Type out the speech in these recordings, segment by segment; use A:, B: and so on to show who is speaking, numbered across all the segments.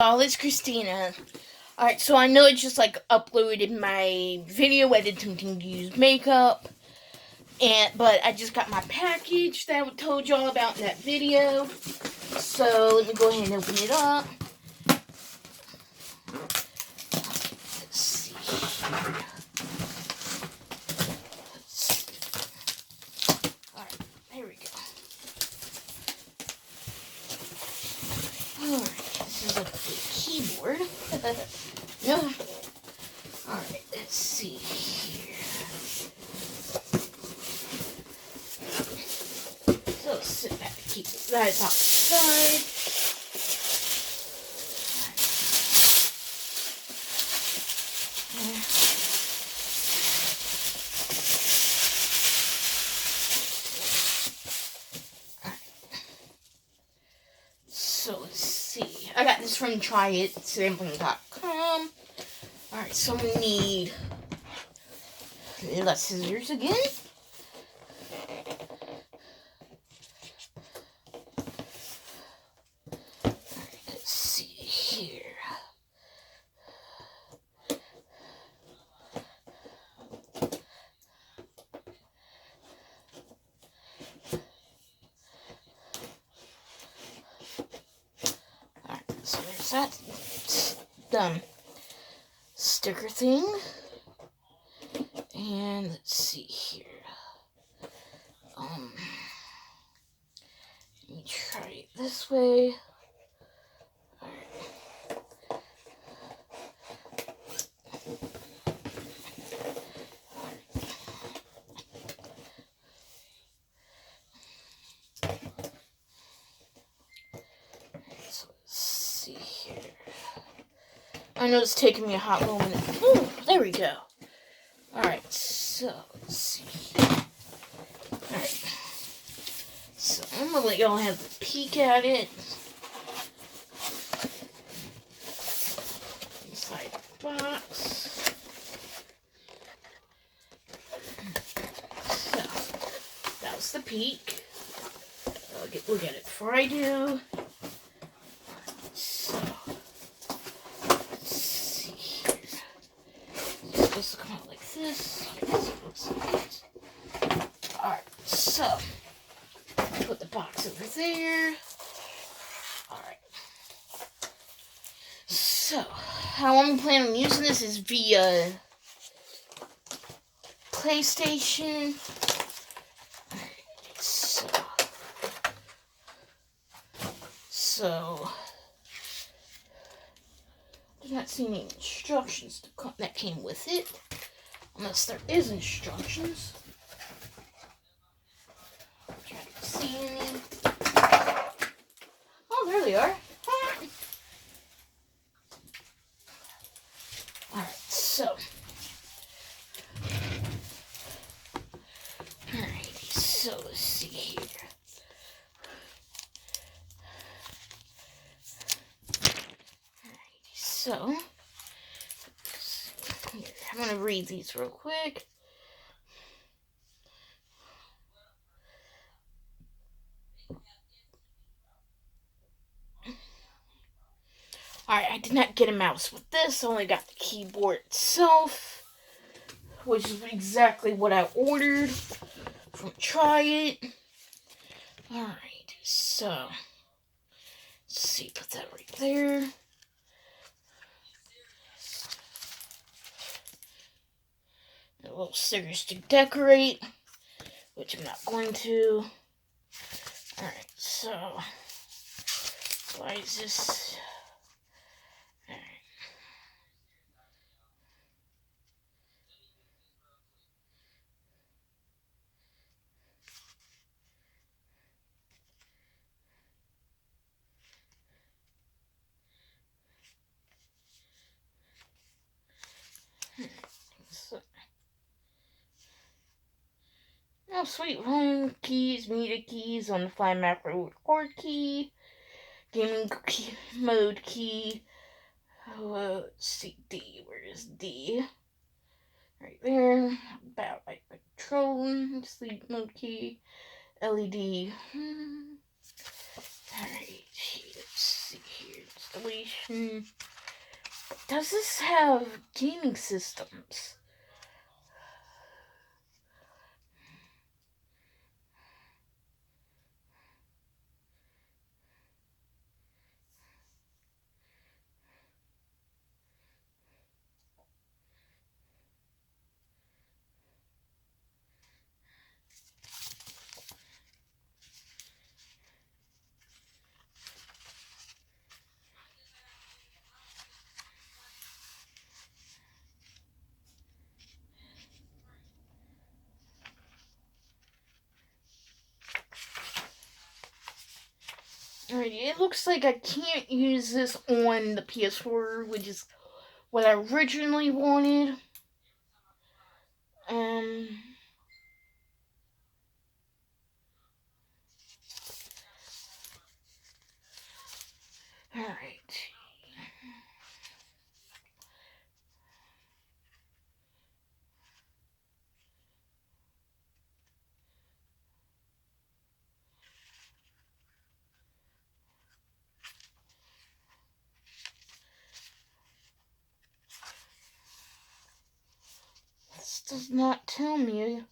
A: Oh, it's Christina. Alright, so I know it just uploaded my video editing to use makeup. But I just got my package that I told y'all about in that video. So let me go ahead and open it up. Let's see here. Alright, there we go. Alright, this is the keyboard. No. Alright, let's see here. So let's sit back and keep that outside. So let's see. I got this from tryit.com. Alright, so we need less scissors again. Alright, let's see here. Alright, so there's that sticker thing. And let's see here. Let me try it this way. Alright. So let's see here. I know it's taking me a hot little minute. Ooh, there we go. Alright, so let's see. Alright. So I'm gonna let y'all have a peek at it. Inside the box. So that was the peek. I'll look at it before I do. So let's see here. It's supposed to come out like this. Alright, so put the box over there. Alright. So, how I'm planning on using this is via PlayStation. Alright, so did not see any instructions that came with it. Unless there is instructions. Try to see any. Oh, there they are. Alright, so. Alrighty, so let's see here. Alrighty, so. Here, I'm going to read these real quick. Alright, I did not get a mouse with this. I only got the keyboard itself, which is exactly what I ordered from Tryit. Alright, so let's see, put that right there. A little stickers to decorate, which I'm not going to. Alright, so why is this? Alright. So, oh, sweet. Home keys, media keys, on the fly macro record key, gaming key, mode key. Let's see, D. Where is D? Right there. About like control, sleep mode key, LED. Alright, let's see here. installation. Does this have gaming systems? Alright, it looks like I can't use this on the PS4, which is what I originally wanted. Alright. This does not tell me.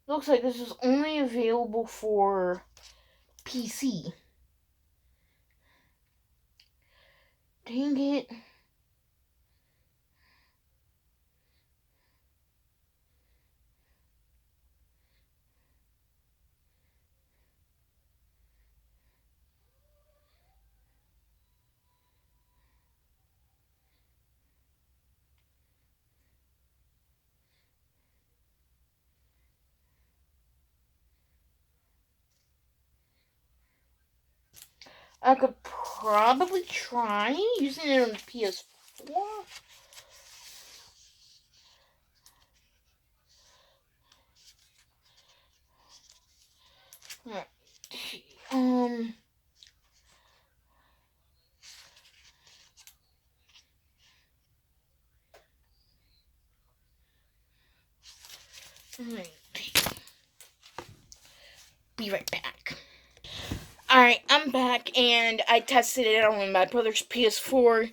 A: Looks like this is only available for PC. Dang it. I could probably try using it on the PS4. Alright. Alright. Be right back. Alright, I'm back and I tested it on my brother's PS4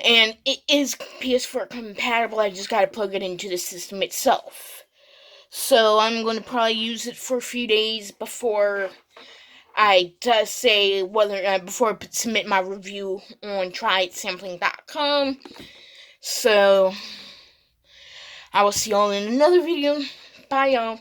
A: and it is PS4 compatible. I just gotta plug it into the system itself. So I'm going to probably use it for a few days before I say whether before I submit my review on tryitsampling.com. So I will see y'all in another video. Bye, y'all.